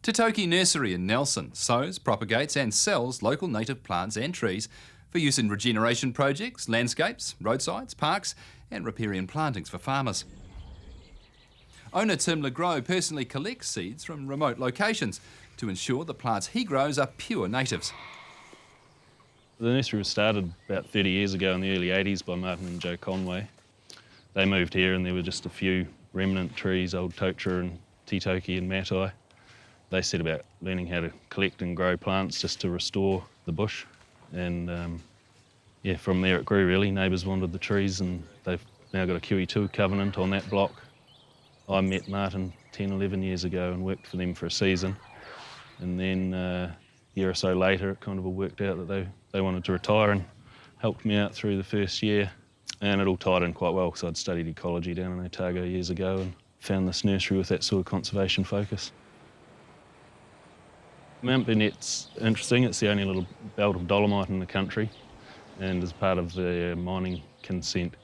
Titoki Nursery in Nelson sows, propagates and sells local native plants and trees for use in regeneration projects, landscapes, roadsides, parks and riparian plantings for farmers. Owner Tim LeGros personally collects seeds from remote locations to ensure the plants he grows are pure natives. The nursery was started about 30 years ago in the early 80s by Martin and Joe Conway. They moved here and there were just a few remnant trees, old tokra and Titoki and matai. They set about learning how to collect and grow plants just to restore the bush. And yeah, from there it grew really. Neighbours wanted the trees and they've now got a QE2 covenant on that block. I met Martin 10, 11 years ago and worked for them for a season. And then a year or so later, it kind of all worked out that they wanted to retire and helped me out through the first year. And it all tied in quite well because I'd studied ecology down in Otago years ago and found this nursery with that sort of conservation focus. Mount Burnett's interesting. It's the only little belt of dolomite in the country. And as part of the mining consent,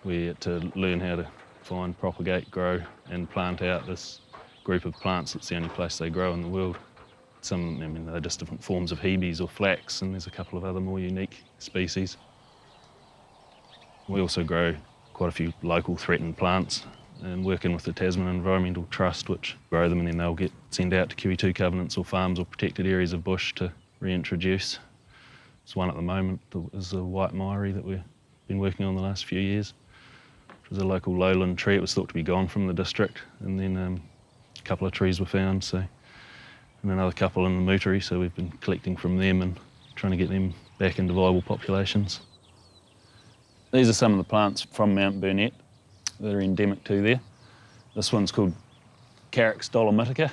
we had to learn how to find, propagate, grow and plant out this group of plants. It's the only place they grow in the world. They're just different forms of hebes or flax, and there's a couple of other more unique species. We also grow quite a few local threatened plants and working with the Tasman Environmental Trust, which grow them and then they'll get sent out to QE2 covenants or farms or protected areas of bush to reintroduce. There's one at the moment is a white myri that we've been working on the last few years. It was a local lowland tree. It was thought to be gone from the district, and then a couple of trees were found, and another couple in the Muteri, so we've been collecting from them and trying to get them back into viable populations. These are some of the plants from Mount Burnett that are endemic to there. This one's called Carex dolomitica,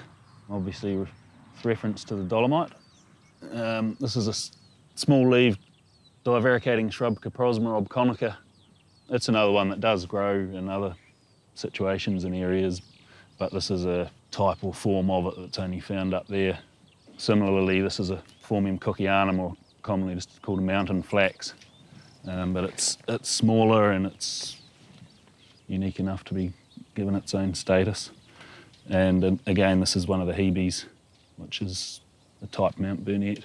obviously with reference to the dolomite. This is a small-leaved divaricating shrub, Caprosma obconica. It's another one that does grow in other situations and areas, but this is a type or form of it that's only found up there. Similarly, this is a Formium cookianum, or commonly just called a mountain flax, but it's smaller and it's unique enough to be given its own status. And again, this is one of the hebes, which is the type Mount Burnett.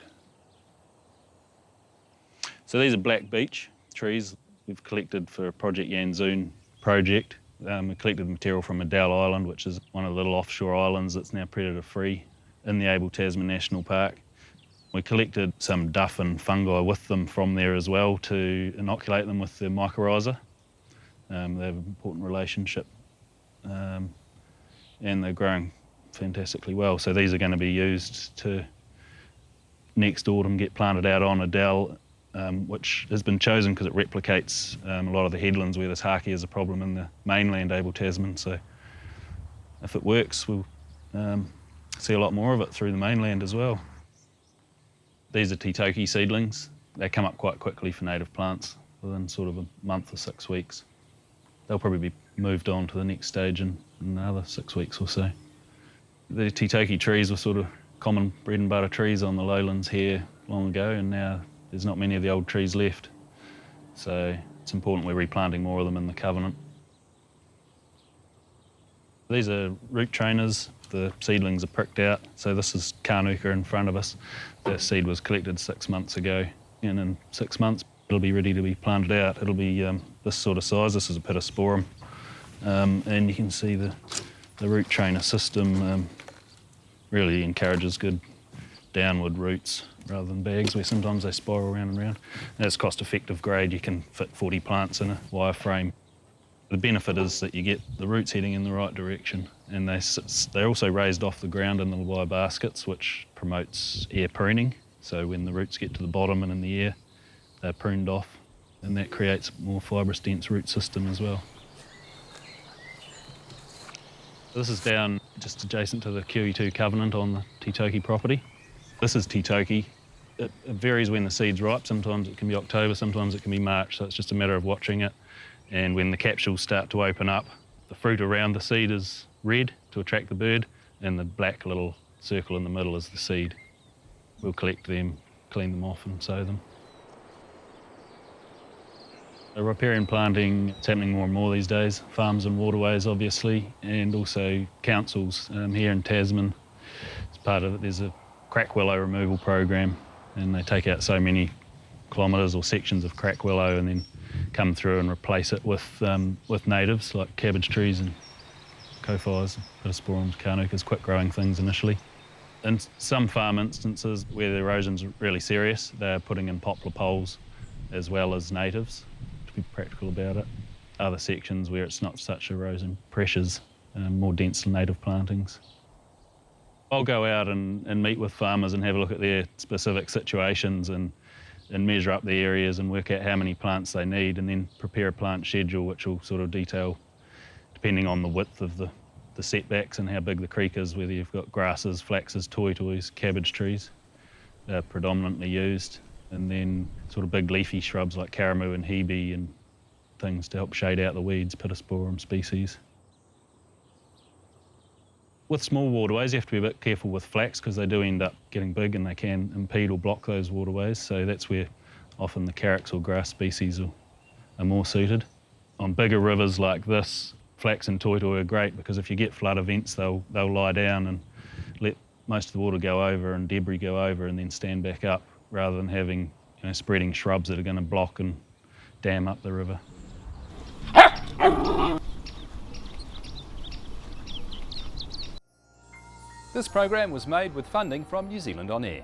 So these are black beech trees we've collected for a Project Yanzoon project. We collected material from Adele Island, which is one of the little offshore islands that's now predator-free in the Abel Tasman National Park. We collected some duff and fungi with them from there as well to inoculate them with the mycorrhiza. They have an important relationship and they're growing fantastically well. So these are going to be used to next autumn get planted out on Adele, which has been chosen because it replicates a lot of the headlands where this hake is a problem in the mainland Abel Tasman. So if it works, we'll see a lot more of it through the mainland as well. These are Titoki seedlings. They come up quite quickly for native plants within sort of a month or 6 weeks. They'll probably be moved on to the next stage in another 6 weeks or so. The Titoki trees were sort of common bread and butter trees on the lowlands here long ago, and now there's not many of the old trees left. So it's important we're replanting more of them in the covenant. These are root trainers. The seedlings are pricked out. So this is Kanuka in front of us. The seed was collected 6 months ago, and in 6 months it'll be ready to be planted out. It'll be this sort of size. This is a pittosporum. And you can see the root trainer system really encourages good downward roots rather than bags where sometimes they spiral round and round. And it's cost-effective grade. You can fit 40 plants in a wire frame. The benefit is that you get the roots heading in the right direction, and they're also raised off the ground in the wire baskets, which promotes air pruning. So when the roots get to the bottom and in the air, they're pruned off, and that creates a more fibrous, dense root system as well. This is down just adjacent to the QE2 covenant on the Titoki property. This is Titoki. It varies when the seed's ripe. Sometimes it can be October, sometimes it can be March, so it's just a matter of watching it. And when the capsules start to open up, the fruit around the seed is red to attract the bird, and the black little circle in the middle is the seed. We'll collect them, clean them off and sow them. Riparian planting, it's happening more and more these days. Farms and waterways, obviously, and also councils here in Tasman. It's Part of it, there's a crack willow removal program, and they take out so many kilometres or sections of crack willow and then come through and replace it with natives like cabbage trees and kowhais, pittosporums, kānukas, quick growing things initially. In some farm instances where the erosion's really serious, they're putting in poplar poles as well as natives to be practical about it. Other sections where it's not such erosion pressures, more dense native plantings. I'll go out and meet with farmers and have a look at their specific situations and measure up the areas and work out how many plants they need, and then prepare a plant schedule which will sort of detail, depending on the width of the setbacks and how big the creek is, whether you've got grasses, flaxes, tois, cabbage trees predominantly used, and then sort of big leafy shrubs like karamu and hebe and things to help shade out the weeds, pittosporum species. With small waterways, you have to be a bit careful with flax because they do end up getting big and they can impede or block those waterways, so that's where often the carrots or grass species are more suited. On bigger rivers like this, flax and toitoi are great because if you get flood events, they'll lie down and let most of the water go over and debris go over and then stand back up, rather than having spreading shrubs that are going to block and dam up the river. This program was made with funding from New Zealand On Air.